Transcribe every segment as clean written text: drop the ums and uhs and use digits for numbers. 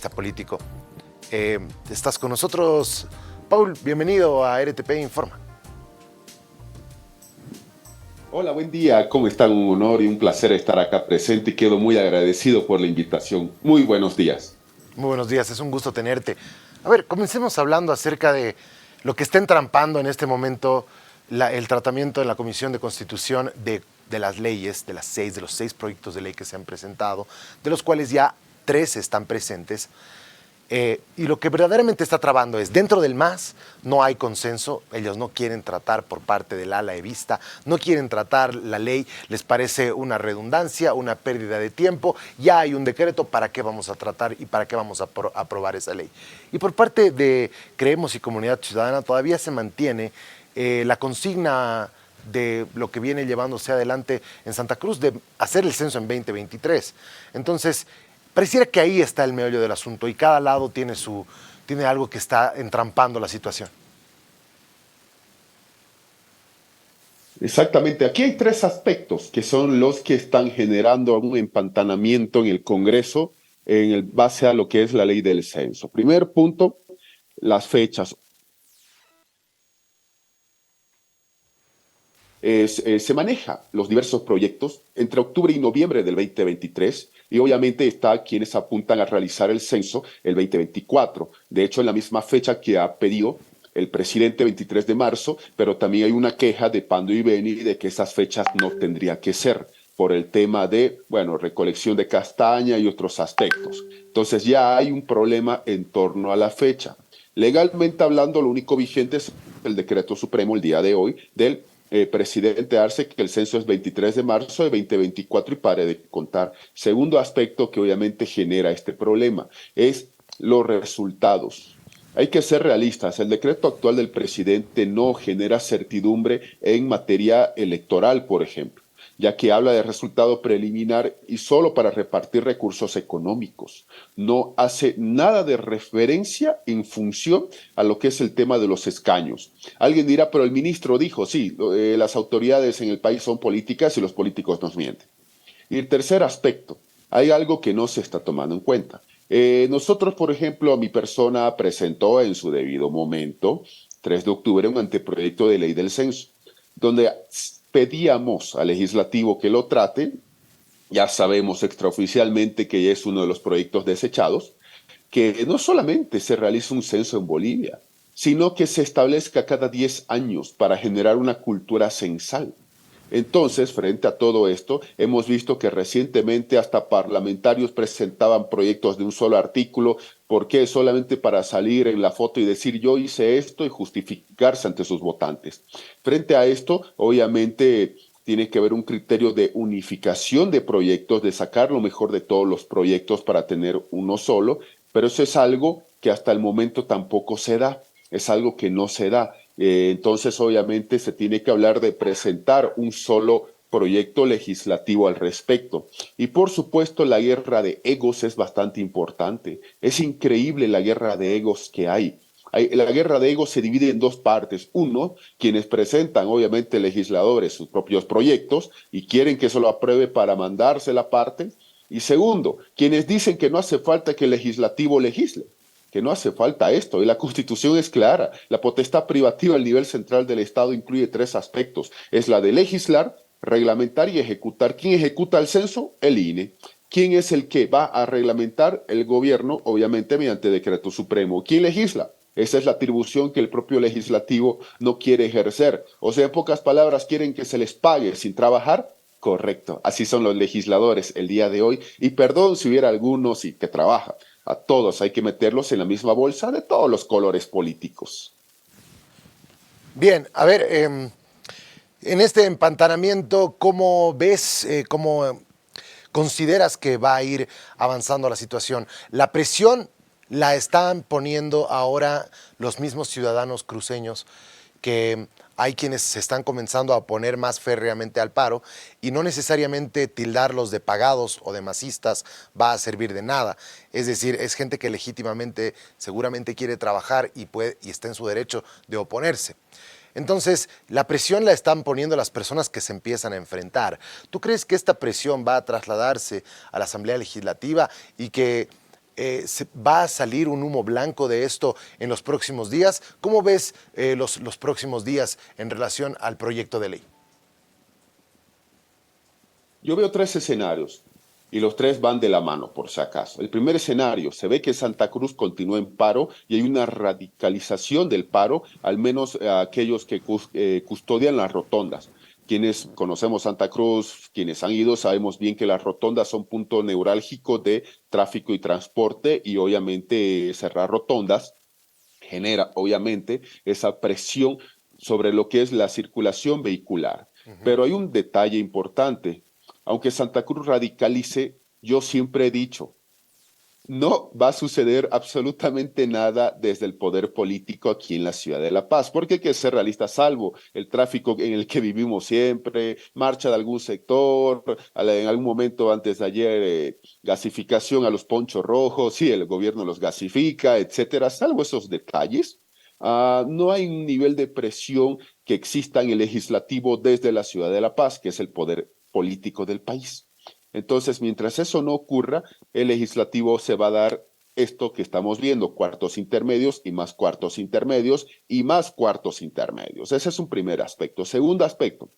analista político. Estás con nosotros, Paul, bienvenido a RTP Informa. Hola, buen día. ¿Cómo están? Un honor y un placer estar acá presente y quedo muy agradecido por la invitación. Muy buenos días. Muy buenos días, es un gusto tenerte. A ver, comencemos hablando acerca de lo que está entrampando en este momento el tratamiento en la Comisión de Constitución de las leyes, de los seis proyectos de ley que se han presentado, de los cuales ya 3 están presentes. Y lo que verdaderamente está trabando es, dentro del MAS no hay consenso, ellos no quieren tratar por parte del ala evista, no quieren tratar la ley, les parece una redundancia, una pérdida de tiempo, ya hay un decreto, ¿para qué vamos a tratar y para qué vamos a aprobar esa ley? Y por parte de Creemos y Comunidad Ciudadana todavía se mantiene la consigna de lo que viene llevándose adelante en Santa Cruz de hacer el censo en 2023. Entonces, pareciera que ahí está el meollo del asunto y cada lado tiene algo que está entrampando la situación. Exactamente. Aquí hay 3 aspectos que son los que están generando un empantanamiento en el Congreso base a lo que es la ley del censo. Primer punto, las fechas. Se maneja los diversos proyectos entre octubre y noviembre del 2023 y obviamente está quienes apuntan a realizar el censo el 2024. De hecho, en la misma fecha que ha pedido el presidente, 23 de marzo, pero también hay una queja de Pando y Beni de que esas fechas no tendrían que ser por el tema de, recolección de castaña y otros aspectos. Entonces ya hay un problema en torno a la fecha. Legalmente hablando, lo único vigente es el decreto supremo el día de hoy del presidente Arce, que el censo es 23 de marzo de 2024 y pare de contar. Segundo aspecto que obviamente genera este problema es los resultados. Hay que ser realistas. El decreto actual del presidente no genera certidumbre en materia electoral, por ejemplo, ya que habla de resultado preliminar y solo para repartir recursos económicos. No hace nada de referencia en función a lo que es el tema de los escaños. Alguien dirá, pero el ministro dijo, sí, las autoridades en el país son políticas y los políticos nos mienten. Y el tercer aspecto, hay algo que no se está tomando en cuenta. Nosotros, por ejemplo, mi persona presentó en su debido momento, 3 de octubre, un anteproyecto de ley del censo, donde pedíamos al legislativo que lo trate. Ya sabemos extraoficialmente que es uno de los proyectos desechados, que no solamente se realice un censo en Bolivia, sino que se establezca cada 10 años para generar una cultura censal. Entonces, frente a todo esto, hemos visto que recientemente hasta parlamentarios presentaban proyectos de un solo artículo. ¿Por qué? Solamente para salir en la foto y decir yo hice esto y justificarse ante sus votantes. Frente a esto, obviamente tiene que haber un criterio de unificación de proyectos, de sacar lo mejor de todos los proyectos para tener uno solo, pero eso es algo que hasta el momento tampoco se da, es algo que no se da. Entonces, obviamente, se tiene que hablar de presentar un solo proyecto legislativo al respecto. Y por supuesto, la guerra de egos es bastante importante. Es increíble la guerra de egos que hay. La guerra de egos se divide en 2 partes. Uno, quienes presentan, obviamente, legisladores sus propios proyectos y quieren que se lo apruebe para mandarse la parte. Y segundo, quienes dicen que no hace falta que el legislativo legisle, que no hace falta esto, y la Constitución es clara. La potestad privativa al nivel central del Estado incluye 3 aspectos. Es la de legislar, reglamentar y ejecutar. ¿Quién ejecuta el censo? El INE. ¿Quién es el que va a reglamentar? El gobierno, obviamente mediante decreto supremo. ¿Quién legisla? Esa es la atribución que el propio legislativo no quiere ejercer. O sea, en pocas palabras, quieren que se les pague sin trabajar. Correcto, así son los legisladores el día de hoy. Y perdón si hubiera algunos que trabajan. A todos hay que meterlos en la misma bolsa de todos los colores políticos. Bien, a ver, en este empantanamiento, ¿cómo ves, cómo consideras que va a ir avanzando la situación? La presión la están poniendo ahora los mismos ciudadanos cruceños, que hay quienes se están comenzando a poner más férreamente al paro y no necesariamente tildarlos de pagados o de masistas va a servir de nada. Es decir, es gente que legítimamente seguramente quiere trabajar y está en su derecho de oponerse. Entonces, la presión la están poniendo las personas que se empiezan a enfrentar. ¿Tú crees que esta presión va a trasladarse a la Asamblea Legislativa y que ¿Va a salir un humo blanco de esto en los próximos días? ¿Cómo ves los próximos días en relación al proyecto de ley? Yo veo tres escenarios y los tres van de la mano, por si acaso. El primer escenario, se ve que Santa Cruz continúa en paro y hay una radicalización del paro, al menos aquellos que custodian las rotondas. Quienes conocemos Santa Cruz, quienes han ido, sabemos bien que las rotondas son punto neurálgico de tráfico y transporte y obviamente cerrar rotondas genera obviamente esa presión sobre lo que es la circulación vehicular. Pero hay un detalle importante. Aunque Santa Cruz radicalice, yo siempre he dicho, no va a suceder absolutamente nada desde el poder político aquí en la ciudad de La Paz, porque hay que ser realistas, salvo el tráfico en el que vivimos siempre, marcha de algún sector, en algún momento antes de ayer, gasificación a los ponchos rojos, sí, el gobierno los gasifica, etcétera, salvo esos detalles. No hay un nivel de presión que exista en el legislativo desde la ciudad de La Paz, que es el poder político del país. Entonces, mientras eso no ocurra, el legislativo se va a dar esto que estamos viendo, cuartos intermedios y más cuartos intermedios y más cuartos intermedios. Ese es un primer aspecto. Segundo aspecto,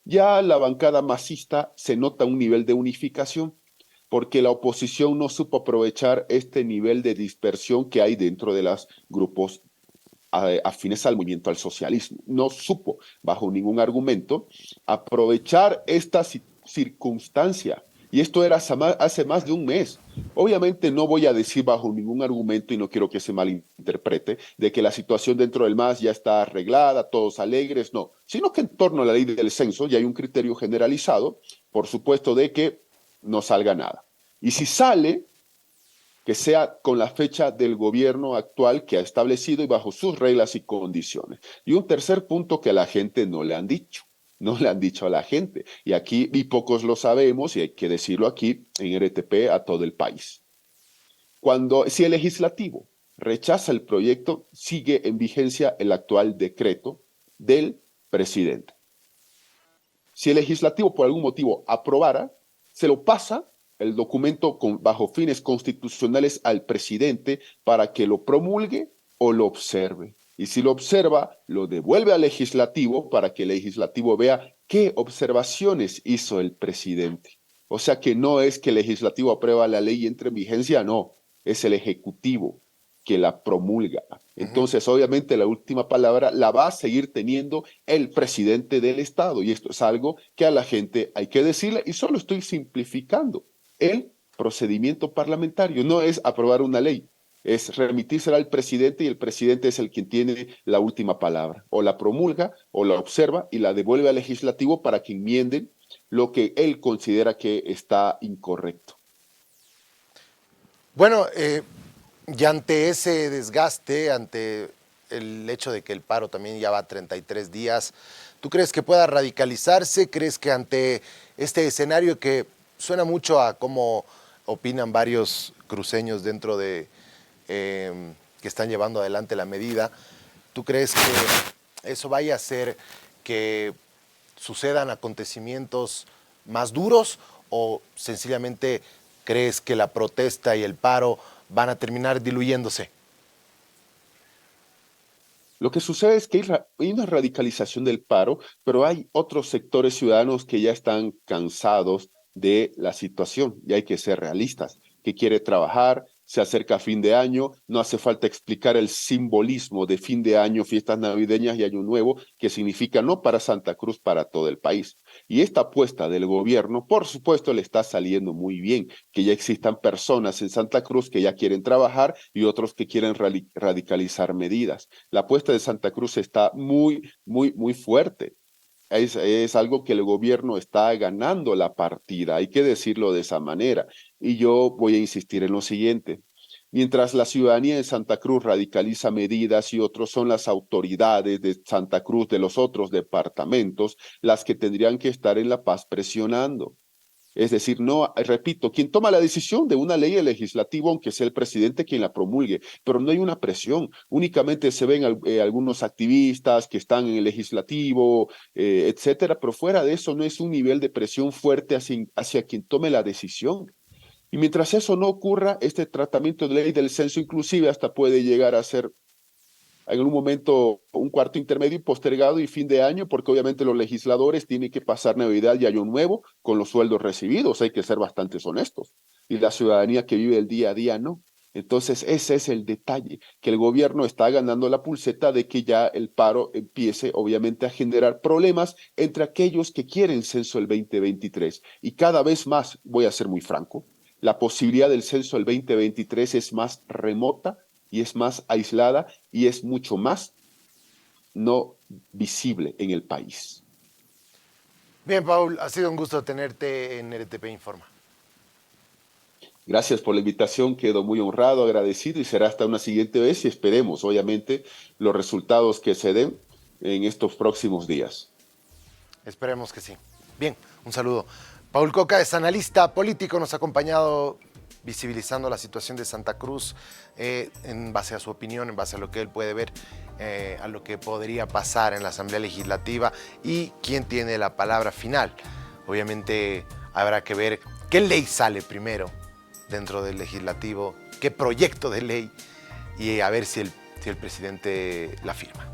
ya la bancada masista se nota un nivel de unificación porque la oposición no supo aprovechar este nivel de dispersión que hay dentro de los grupos afines al movimiento al socialismo. No supo, bajo ningún argumento, aprovechar esta circunstancia. Y esto era hace más de un mes. Obviamente no voy a decir bajo ningún argumento, y no quiero que se malinterprete, de que la situación dentro del MAS ya está arreglada, todos alegres, no, sino que en torno a la ley del censo ya hay un criterio generalizado, por supuesto, de que no salga nada. Y si sale, que sea con la fecha del gobierno actual que ha establecido y bajo sus reglas y condiciones. Y un tercer punto que a la gente no le han dicho. No le han dicho a la gente. Y aquí, y pocos lo sabemos, y hay que decirlo aquí en RTP a todo el país. Si el legislativo rechaza el proyecto, sigue en vigencia el actual decreto del presidente. Si el legislativo por algún motivo aprobara, se lo pasa el documento bajo fines constitucionales al presidente para que lo promulgue o lo observe. Y si lo observa, lo devuelve al legislativo para que el legislativo vea qué observaciones hizo el presidente. O sea que no es que el legislativo aprueba la ley y entre en vigencia, no, es el ejecutivo que la promulga. Entonces, obviamente, la última palabra la va a seguir teniendo el presidente del Estado. Y esto es algo que a la gente hay que decirle, y solo estoy simplificando. El procedimiento parlamentario no es aprobar una ley, es remitírsela al presidente y el presidente es el quien tiene la última palabra. O la promulga o la observa y la devuelve al legislativo para que enmienden lo que él considera que está incorrecto. Bueno, y ante ese desgaste, ante el hecho de que el paro también ya va a 33 días, ¿tú crees que pueda radicalizarse? ¿Crees que ante este escenario que suena mucho a cómo opinan varios cruceños dentro de que están llevando adelante la medida, ¿tú crees que eso vaya a hacer que sucedan acontecimientos más duros o sencillamente crees que la protesta y el paro van a terminar diluyéndose? Lo que sucede es que hay una radicalización del paro, pero hay otros sectores ciudadanos que ya están cansados de la situación y hay que ser realistas, que quiere trabajar, se acerca fin de año, no hace falta explicar el simbolismo de fin de año, fiestas navideñas y año nuevo, que significa no para Santa Cruz, para todo el país. Y esta apuesta del gobierno, por supuesto, le está saliendo muy bien, que ya existan personas en Santa Cruz que ya quieren trabajar y otros que quieren radicalizar medidas. La apuesta de Santa Cruz está muy fuerte. Es algo que el gobierno está ganando la partida, hay que decirlo de esa manera. Y yo voy a insistir en lo siguiente. Mientras la ciudadanía de Santa Cruz radicaliza medidas y otros son las autoridades de Santa Cruz de los otros departamentos las que tendrían que estar en La Paz presionando. Es decir, no, repito, quien toma la decisión de una ley es el legislativo, aunque sea el presidente quien la promulgue, pero no hay una presión. Únicamente se ven algunos activistas que están en el legislativo, etcétera, pero fuera de eso no es un nivel de presión fuerte hacia quien tome la decisión. Y mientras eso no ocurra, este tratamiento de ley del censo inclusive hasta puede llegar a ser en un momento un cuarto intermedio y postergado y fin de año, porque obviamente los legisladores tienen que pasar Navidad y Año Nuevo con los sueldos recibidos, hay que ser bastante honestos. Y la ciudadanía que vive el día a día no. Entonces ese es el detalle, que el gobierno está ganando la pulseta de que ya el paro empiece obviamente a generar problemas entre aquellos que quieren censo el 2023. Y cada vez más, voy a ser muy franco, la posibilidad del censo el 2023 es más remota y es más aislada y es mucho más no visible en el país. Bien, Paul, ha sido un gusto tenerte en RTP Informa. Gracias por la invitación, quedo muy honrado, agradecido y será hasta una siguiente vez y esperemos, obviamente, los resultados que se den en estos próximos días. Esperemos que sí. Bien, un saludo. Paul Coca es analista político, nos ha acompañado visibilizando la situación de Santa Cruz en base a su opinión, en base a lo que él puede ver, a lo que podría pasar en la Asamblea Legislativa y quién tiene la palabra final. Obviamente habrá que ver qué ley sale primero dentro del legislativo, qué proyecto de ley y a ver si el presidente la firma.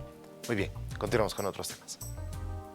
Muy bien, continuamos con otros temas.